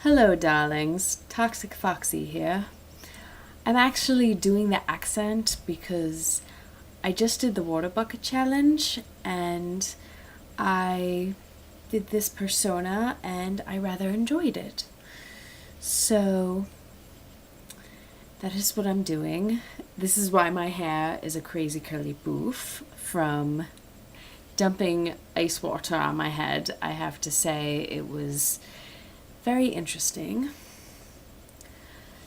Hello, darlings. ToxicFoxy here. I'm actually doing the accent because I just did the water bucket challenge and I did this persona and I rather enjoyed it. So that is what I'm doing. This is why my hair is a crazy curly boof from dumping ice water on my head. I have to say it was very interesting.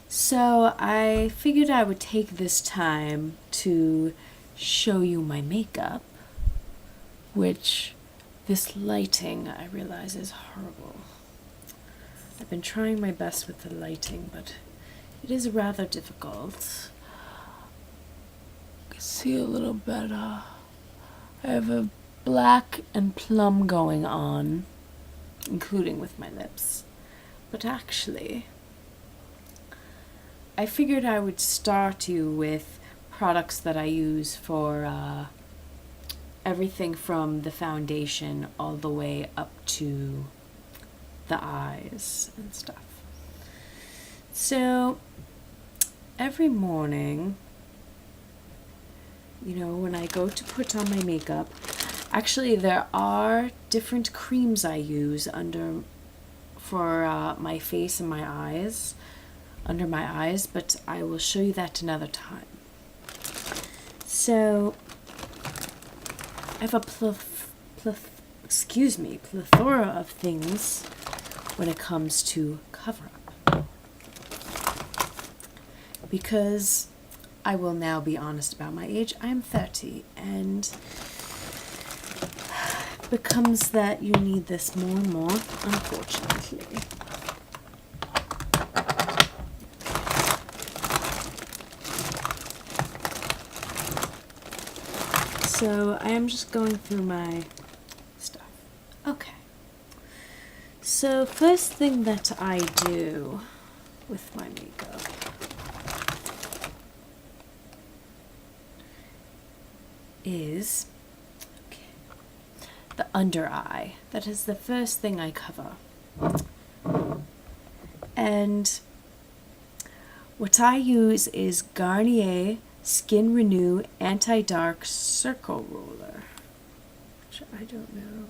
So I figured I would take this time to show you my makeup, which this lighting I realize is horrible. I've been trying my best with the lighting, but it is rather difficult. You can see a little better. I have a black and plum going on, including with my lips. But actually, I figured I would start you with products that I use for everything from the foundation all the way up to the eyes and stuff. So every morning, when I go to put on my makeup, actually there are different creams I use for my face and my eyes, under my eyes, but I will show you that another time. So I have a plethora of things when it comes to cover-up. Because I will now be honest about my age. I am 30, and it becomes that you need this more and more, unfortunately. So I am just going through my stuff. Okay. So first thing that I do with my makeup is the under eye. That is the first thing I cover. And what I use is Garnier Skin Renew Anti-Dark Circle Roller, which I don't know.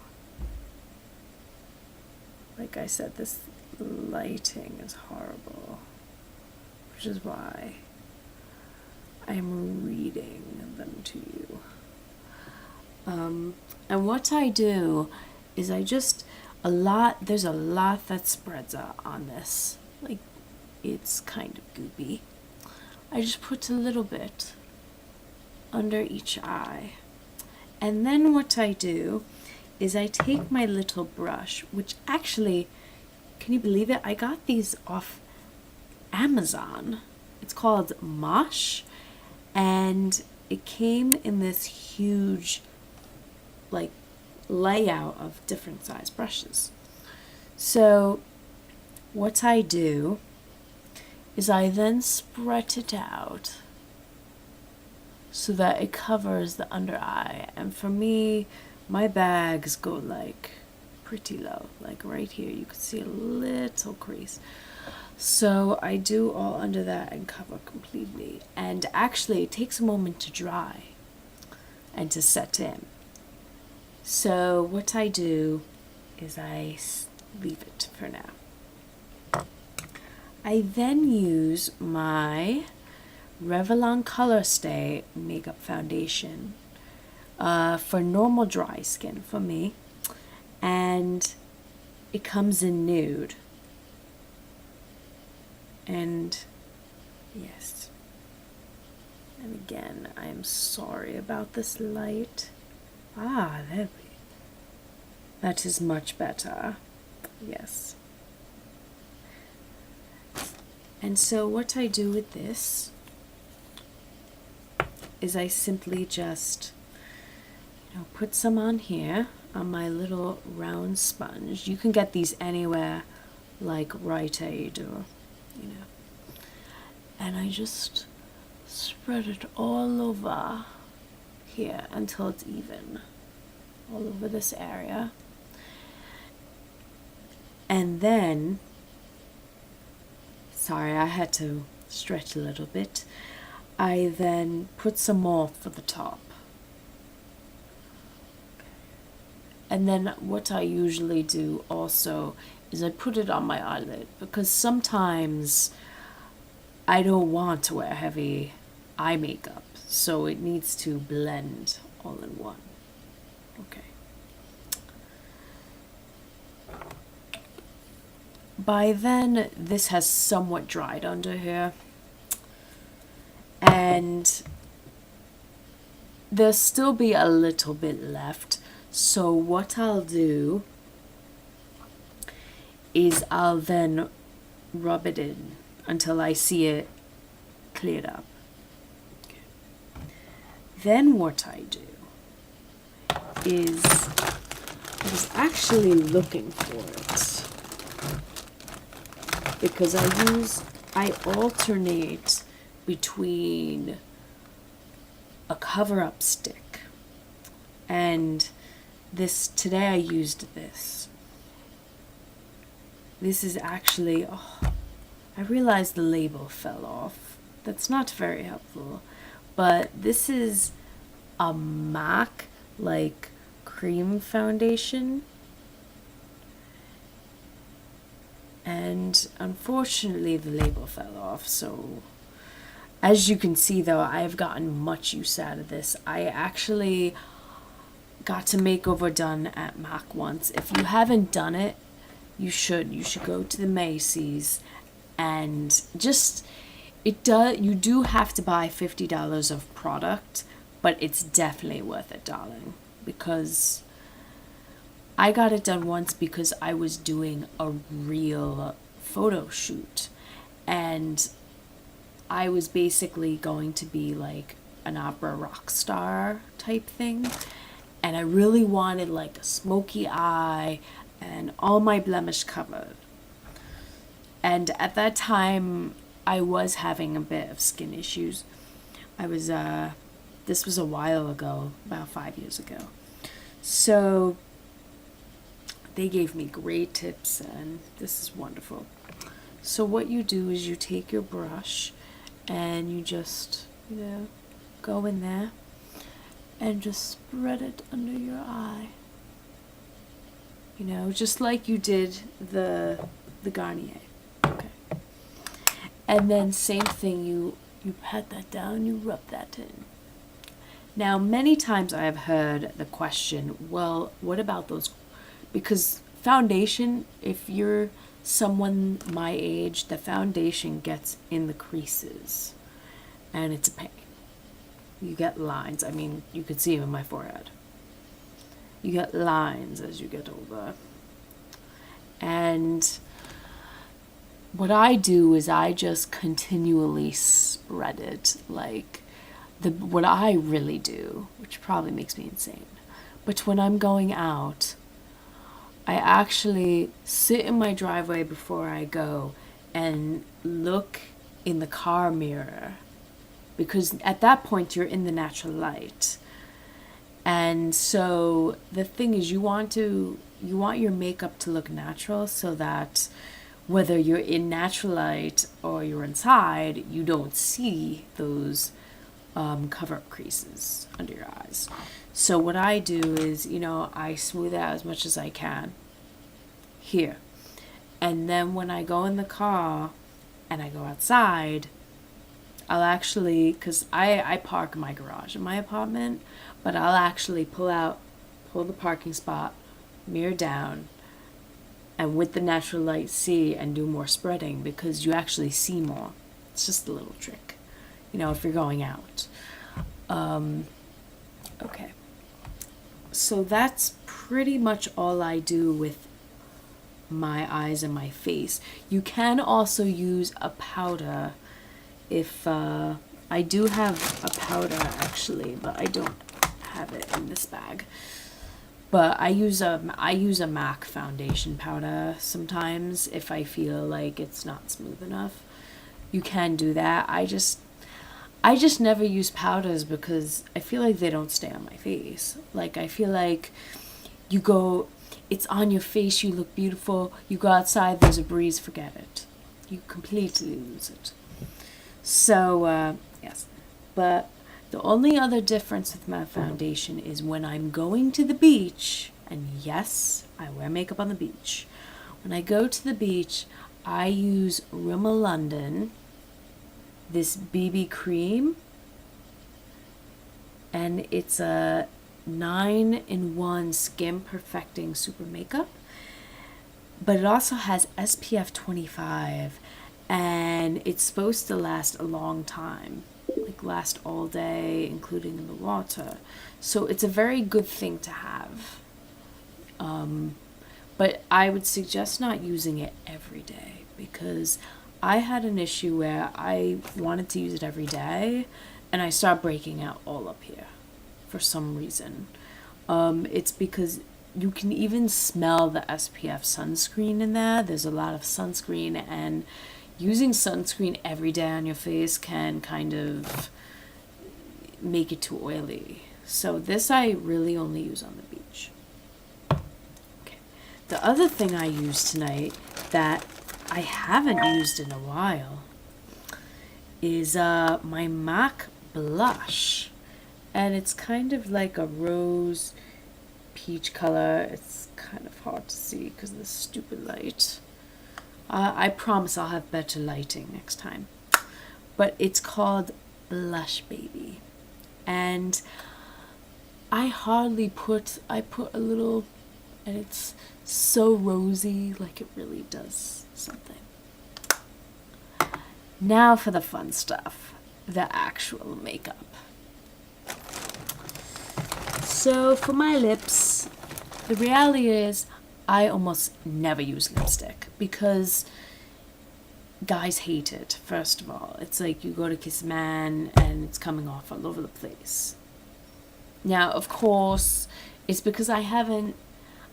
Like I said, this lighting is horrible, which is why I'm reading them to you. And what I do is there's a lot that spreads out on this. Like, it's kind of goopy. I just put a little bit under each eye. And then what I do is I take my little brush, which actually, can you believe it? I got these off Amazon. It's called Mosh, and it came in this huge layout of different size brushes. So what I do is I then spread it out so that it covers the under eye. And for me, my bags go pretty low, like right here. You can see a little crease. So I do all under that and cover completely. And actually, it takes a moment to dry and to set in. So what I do is I leave it for now. I then use my Revlon Color Stay Makeup Foundation for normal dry skin for me, and it comes in nude. And yes, and again, I am sorry about this light. That is much better. Yes. And so what I do with this is I simply just put some on here on my little round sponge. You can get these anywhere, like Rite Aid or and I just spread it all over here until it's even all over this area. And then sorry, I had to stretch a little bit. I then put some more for the top. And then what I usually do also is I put it on my eyelid, because sometimes I don't want to wear heavy eye makeup, so it needs to blend all in one. Okay. By then, this has somewhat dried under here, and there'll still be a little bit left. So what I'll do is I'll then rub it in until I see it cleared up. Okay. Then what I do is, I was actually looking for it, because I alternate between a cover-up stick and this. Today I used this. This is actually, I realized the label fell off. That's not very helpful. But this is a MAC, like, cream foundation. And unfortunately the label fell off, so as you can see though, I've gotten much use out of this. I actually got a makeover done at MAC once. If you haven't done it, you should go to the Macy's, and just you do have to buy $50 of product, but it's definitely worth it, darling, because I got it done once because I was doing a real photo shoot, and I was basically going to be like an opera rock star type thing, and I really wanted like a smoky eye and all my blemish covered. And at that time I was having a bit of skin issues. This was a while ago, about 5 years ago. So they gave me great tips, and this is wonderful. So what you do is you take your brush and you just, go in there and just spread it under your eye. Just like you did the Garnier. Okay. And then same thing, you pat that down, you rub that in. Now, many times I have heard the question, well, what about those? Because foundation, if you're someone my age, the foundation gets in the creases, and it's a pain. You get lines. I mean, you could see them in my forehead. You get lines as you get older. And what I do is I just continually spread it, like what I really do, which probably makes me insane. But when I'm going out, I actually sit in my driveway before I go and look in the car mirror, because at that point you're in the natural light. And so the thing is, you want your makeup to look natural, so that whether you're in natural light or you're inside, you don't see those cover-up creases under your eyes. So what I do is, I smooth out as much as I can here. And then when I go in the car and I go outside, I'll actually, because I park in my garage in my apartment, but I'll actually pull the parking spot, mirror down, and with the natural light see and do more spreading, because you actually see more. It's just a little trick, if you're going out. Okay. So that's pretty much all I do with my eyes and my face. You can also use a powder if I do have a powder actually, but I don't have it in this bag. But I use a MAC foundation powder sometimes if I feel like it's not smooth enough. You can do that. I just never use powders because I feel like they don't stay on my face. Like, I feel like it's on your face, you look beautiful, you go outside, there's a breeze, forget it. You completely lose it. So, yes. But the only other difference with my foundation is when I'm going to the beach, and yes, I wear makeup on the beach. When I go to the beach, I use Rimmel London, this BB cream, and it's a 9-in-1 skin perfecting super makeup, but it also has SPF 25, and it's supposed to last a long time, like last all day, including in the water. So it's a very good thing to have. But I would suggest not using it every day, because I had an issue where I wanted to use it every day and I started breaking out all up here for some reason. It's because you can even smell the SPF sunscreen in there. There's a lot of sunscreen, and using sunscreen every day on your face can kind of make it too oily. So this I really only use on the beach. The other thing I use tonight that I haven't used in a while is my MAC blush. And it's kind of like a rose peach color. It's kind of hard to see because of the stupid light. I promise I'll have better lighting next time. But it's called Blush Baby. And I put a little, and it's so rosy, like it really does something. Now for the fun stuff, the actual makeup. So for my lips, the reality is I almost never use lipstick because guys hate it, first of all. It's like you go to kiss a man and it's coming off all over the place. Now, of course, it's because I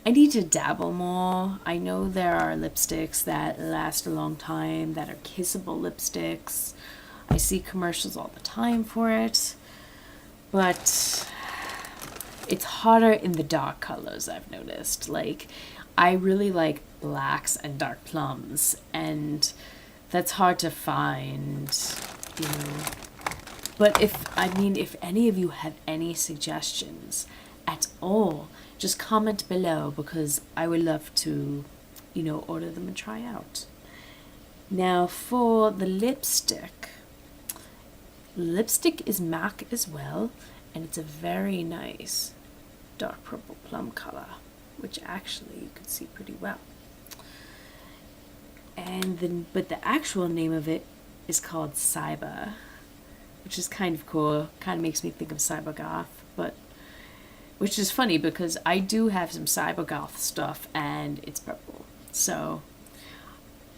need to dabble more. I know there are lipsticks that last a long time, that are kissable lipsticks. I see commercials all the time for it. But it's harder in the dark colors, I've noticed. Like, I really like blacks and dark plums, and that's hard to find, you know. But if any of you have any suggestions at all, just comment below, because I would love to, order them and try out. Now for the lipstick is MAC as well, and it's a very nice dark purple plum color, which actually you can see pretty well. But the actual name of it is called Cyber, which is kind of cool. Kind of makes me think of Cyber Goth, which is funny because I do have some Cyber Goth stuff and it's purple. So,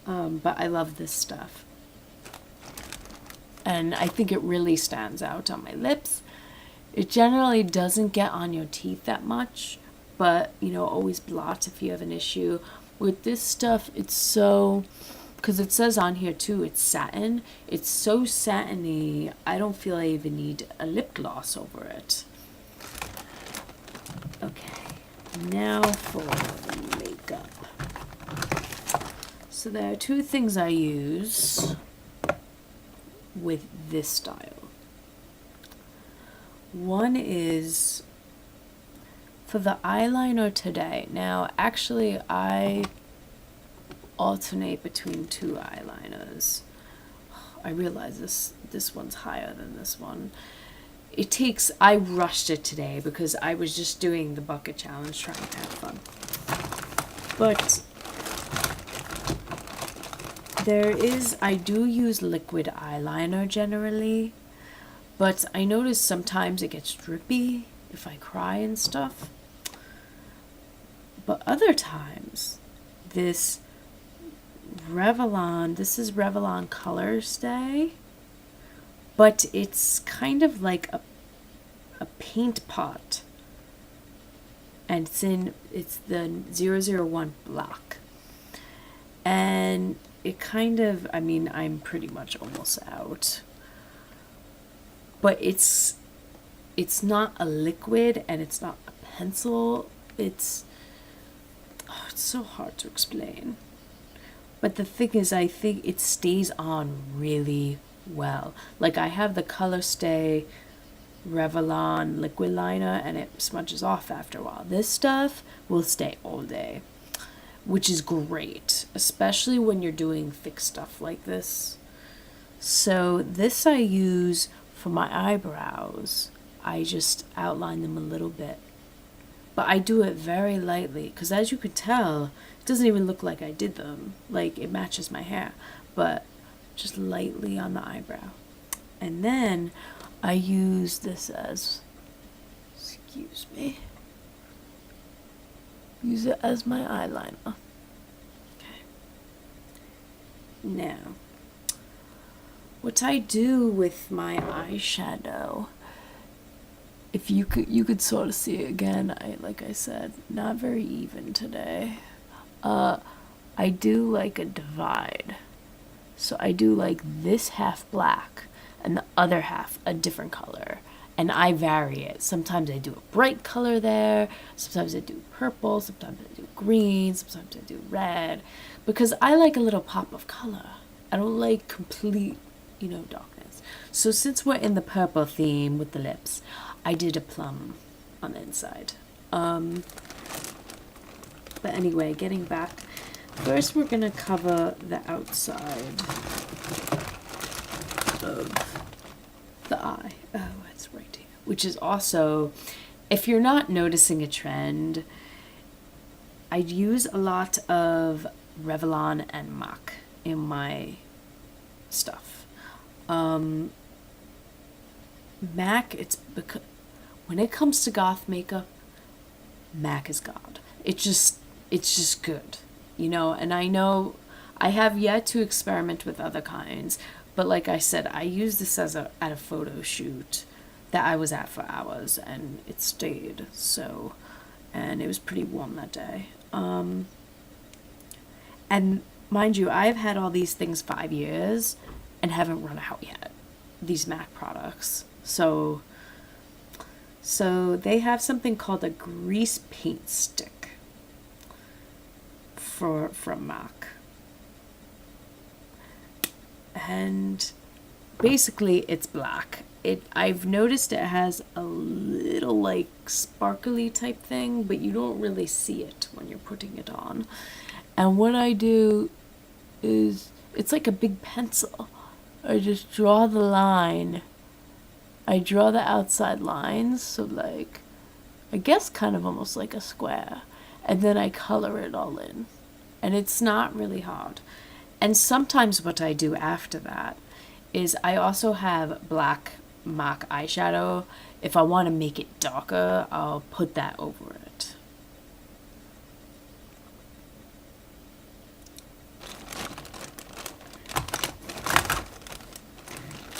but I love this stuff. And I think it really stands out on my lips. It generally doesn't get on your teeth that much, but, always blot if you have an issue. With this stuff, it's so, because it says on here too, it's satin. It's so satiny, I don't feel I even need a lip gloss over it. Okay, now for the makeup. So there are two things I use with this style. One is for the eyeliner today. Now, actually, I alternate between two eyeliners. I realize this one's higher than this one. I rushed it today because I was just doing the bucket challenge, trying to have fun. But I do use liquid eyeliner generally, but I notice sometimes it gets drippy if I cry and stuff. But other times, this is Revlon Color Stay, but it's kind of like a paint pot, and it's the 001 black, and it kind of, I'm pretty much almost out, but it's not a liquid and it's not a pencil. It's so hard to explain. But the thing is, I think it stays on really well. Like I have the Color Stay Revlon liquid liner and it smudges off after a while. This stuff will stay all day, which is great, especially when you're doing thick stuff like this. So this I use for my eyebrows. I just outline them a little bit, but I do it very lightly because, as you could tell, it doesn't even look like I did them. Like it matches my hair, but just lightly on the eyebrow. And then I use this as, excuse me, use it as my eyeliner. Okay. Now, what I do with my eyeshadow, if you could sort of see it again, like I said, not very even today. I do like a divide. So I do like this half black and the other half a different color. And I vary it. Sometimes I do a bright color there. Sometimes I do purple. Sometimes I do green. Sometimes I do red. Because I like a little pop of color. I don't like complete, darkness. So since we're in the purple theme with the lips, I did a plum on the inside. But anyway, getting back. First we're going to cover the outside of the eye. Oh, it's right here. Which is also, if you're not noticing a trend, I use a lot of Revlon and MAC in my stuff. MAC, it's because when it comes to goth makeup, MAC is God. It's just good, and I know I have yet to experiment with other kinds, but like I said, I used this at a photo shoot that I was at for hours and it stayed, and it was pretty warm that day. And mind you, I've had all these things 5 years and haven't run out yet, these MAC products. So they have something called a grease paint stick from MAC. And basically it's black. I've noticed it has a little like sparkly type thing, but you don't really see it when you're putting it on. And what I do is, it's like a big pencil. I just draw the line. I draw the outside lines, so like, I guess kind of almost like a square. And then I color it all in. And it's not really hard. And sometimes what I do after that is I also have black MAC eyeshadow. If I want to make it darker, I'll put that over it.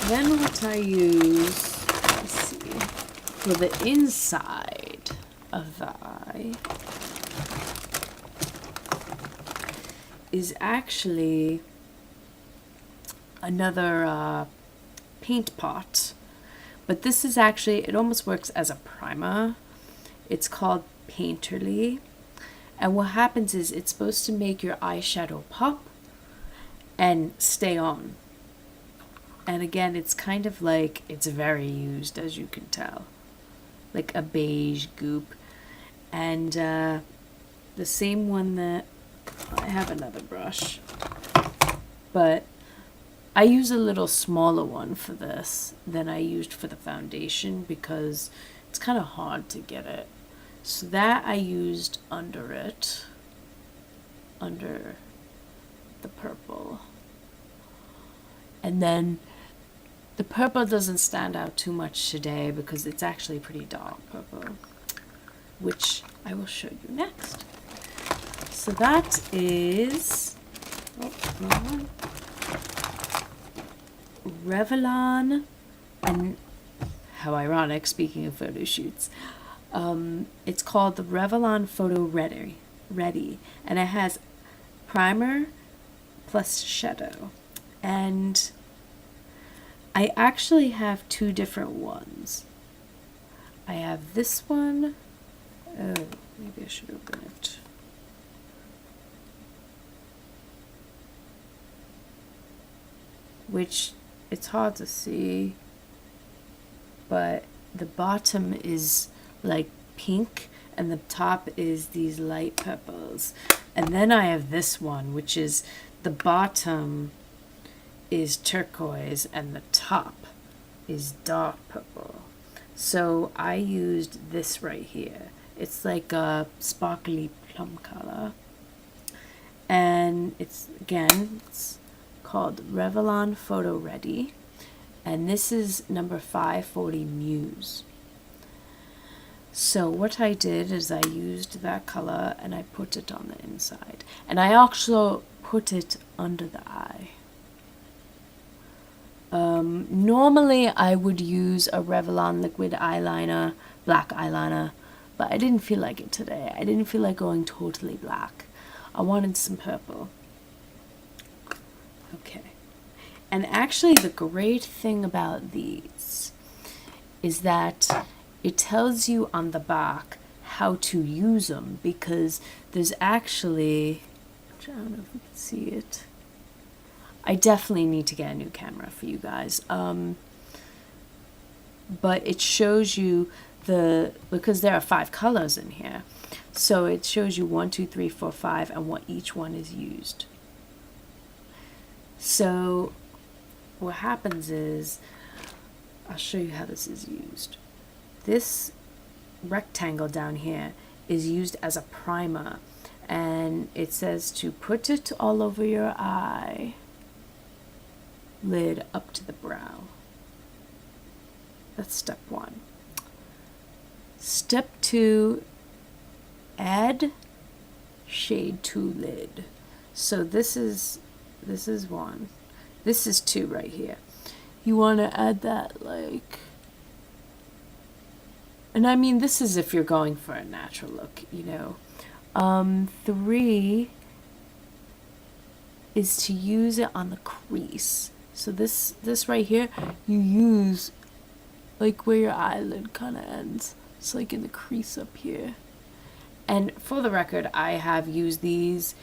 Then what I use, let's see, for the inside of the eye is actually another paint pot, but this is actually, it almost works as a primer. It's called Painterly, and what happens is it's supposed to make your eyeshadow pop and stay on. And again, it's kind of like, it's very used, as you can tell, like a beige goop. And the same one that, I have another brush, but I use a little smaller one for this than I used for the foundation because it's kind of hard to get it. So that I used under it, under the purple. And then the purple doesn't stand out too much today because it's actually pretty dark purple, which I will show you next. So that is Revlon, and how ironic, speaking of photo shoots, it's called the Revlon Photo Ready, and it has primer plus shadow. And I actually have two different ones. I have this one. Oh, maybe I should open it. which it's hard to see, but the bottom is like pink and the top is these light purples. And then I have this one, which is the bottom is turquoise and the top is dark purple. So I used this right here. It's like a sparkly plum color. And it's called Revlon Photo Ready. And this is number 540 Muse. So what I did is I used that color and I put it on the inside. And I also put it under the eye. Normally I would use a Revlon liquid eyeliner, black eyeliner, but I didn't feel like it today. I didn't feel like going totally black. I wanted some purple. Okay. And actually the great thing about these is that it tells you on the back how to use them, because there's actually, I don't know if you can see it. I definitely need to get a new camera for you guys. But it shows you because there are 5 colors in here. So it shows you 1, 2, 3, 4, 5 and what each one is used. So what happens is, I'll show you how this is used. This rectangle down here is used as a primer, and it says to put it all over your eye lid up to the brow. That's step 1. Step 2, add shade to lid. So this is 1. This is 2 right here. You want to add that like, and I mean this is if you're going for a natural look, you know. 3 is to use it on the crease. So this right here, you use like where your eyelid kind of ends. It's like in the crease up here. And for the record, I have used these.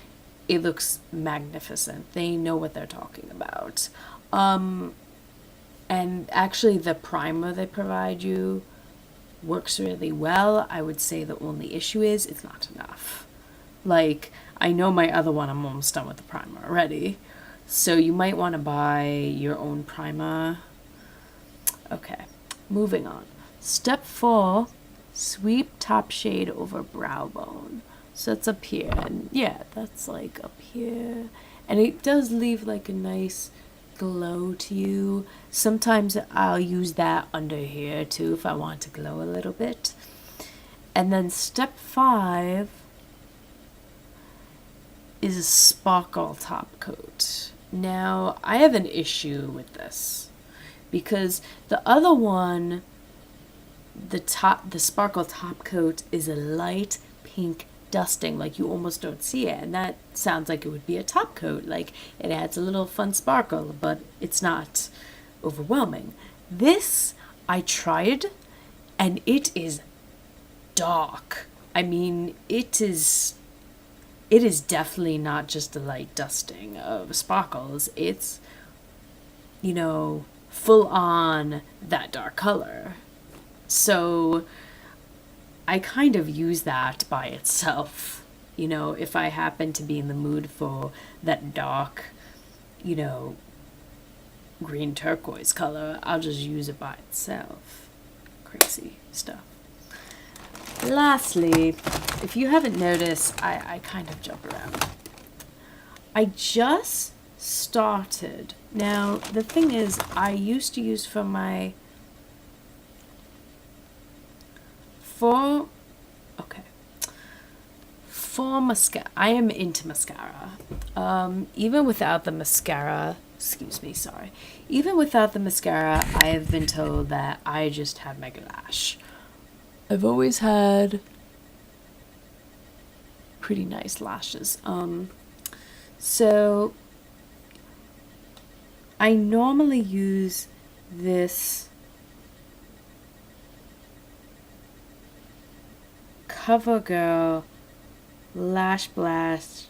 It looks magnificent. They know what they're talking about. And actually the primer they provide you works really well. I would say the only issue is it's not enough. Like, I know my other one, I'm almost done with the primer already. So you might want to buy your own primer. Okay, moving on. Step 4, sweep top shade over brow bone. So it's up here, and yeah, that's like up here. And it does leave like a nice glow to you. Sometimes I'll use that under here too if I want to glow a little bit. And then step 5 is a sparkle top coat. Now, I have an issue with this because the other one, the sparkle top coat is a light pink dusting, like you almost don't see it, and that sounds like it would be a top coat, like it adds a little fun sparkle, but it's not overwhelming. This I tried and it is dark. I mean, it is definitely not just a light dusting of sparkles. It's, you know, full on that dark color. So I kind of use that by itself. You know, if I happen to be in the mood for that dark, you know, green turquoise color, I'll just use it by itself. Crazy stuff. Lastly, if you haven't noticed, I kind of jump around. I just started. Now, the thing is, I used to use for mascara. I am into mascara. Even without the mascara, even without the mascara, I have been told that I just have mega lash. I've always had pretty nice lashes. So I normally use this CoverGirl Lash Blast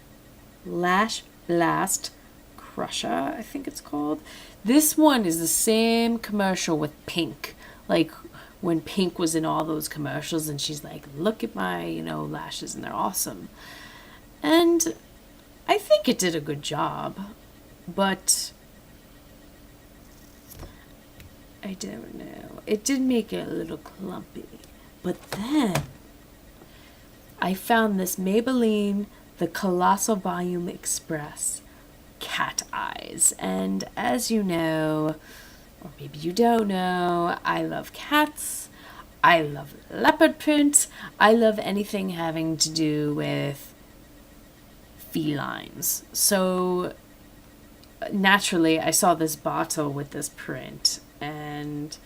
Prussia, I think it's called. This one is the same commercial with Pink. Like when Pink was in all those commercials and she's like, look at my, lashes and they're awesome. And I think it did a good job, but I don't know. It did make it a little clumpy. But then I found this Maybelline, the Colossal Volume Express cat eyes. And as you know, or maybe you don't know, I love cats. I love leopard print. I love anything having to do with felines. So naturally, I saw this bottle with this print and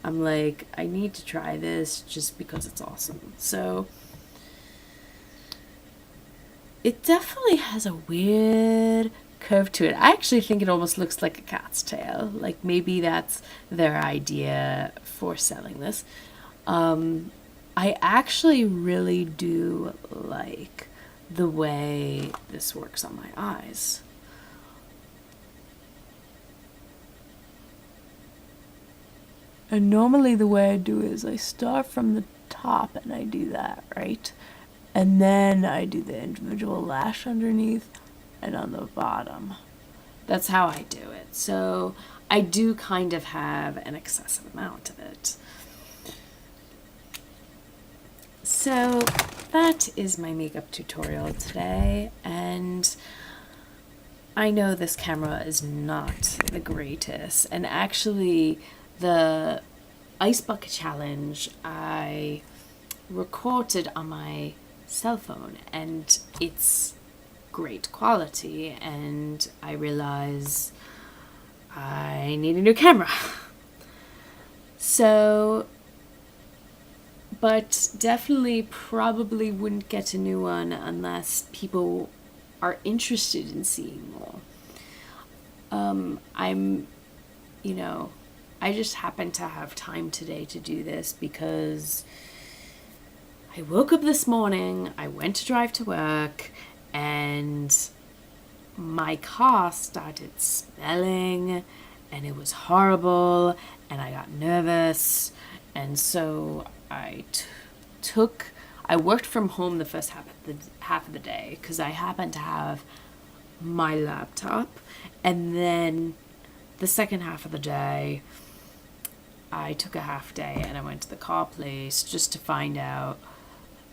I'm like, I need to try this just because it's awesome. So it definitely has a weird curve to it. I actually think it almost looks like a cat's tail. Like maybe that's their idea for selling this. I actually really do like the way this works on my eyes. And normally the way I do is I start from the top and I do that, right? And then I do the individual lash underneath and on the bottom. That's how I do it. So I do kind of have an excessive amount of it. So that is my makeup tutorial today, and I know this camera is not the greatest, and actually the ice bucket challenge I recorded on my cell phone and it's great quality, and I realize I need a new camera. So, but definitely probably wouldn't get a new one unless people are interested in seeing more. I just happen to have time today to do this because I woke up this morning, I went to drive to work, and my car started smelling, and it was horrible, and I got nervous, and so I worked from home the first half of the day because I happened to have my laptop, and then the second half of the day I took a half day and I went to the car place just to find out,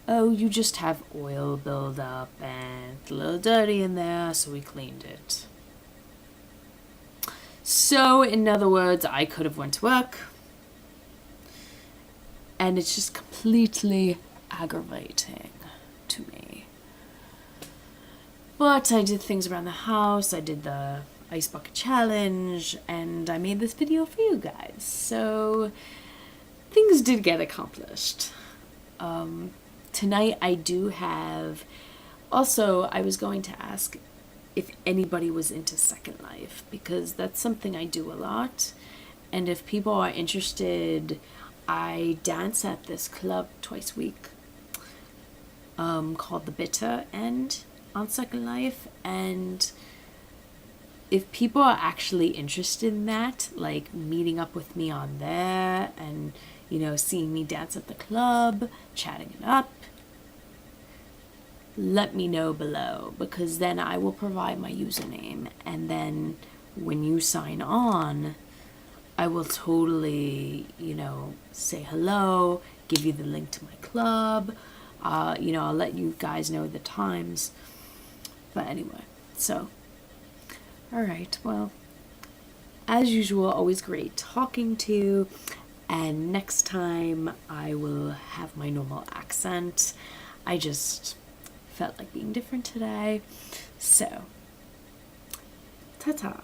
oh, you just have oil buildup and it's a little dirty in there, so we cleaned it. So in other words, I could have went to work, and it's just completely aggravating to me. But I did things around the house, I did the ice bucket challenge, and I made this video for you guys. So things did get accomplished. Tonight I do have, also I was going to ask if anybody was into Second Life, because that's something I do a lot, and if people are interested, I dance at this club twice a week called The Bitter End on Second Life, and if people are actually interested in that, like meeting up with me on there and, seeing me dance at the club, chatting it up, let me know below, because then I will provide my username, and then when you sign on, I will totally, say hello, give you the link to my club, I'll let you guys know the times. But anyway, so alright, well, as usual, always great talking to you, and next time I will have my normal accent. I just felt like being different today, so ta-ta.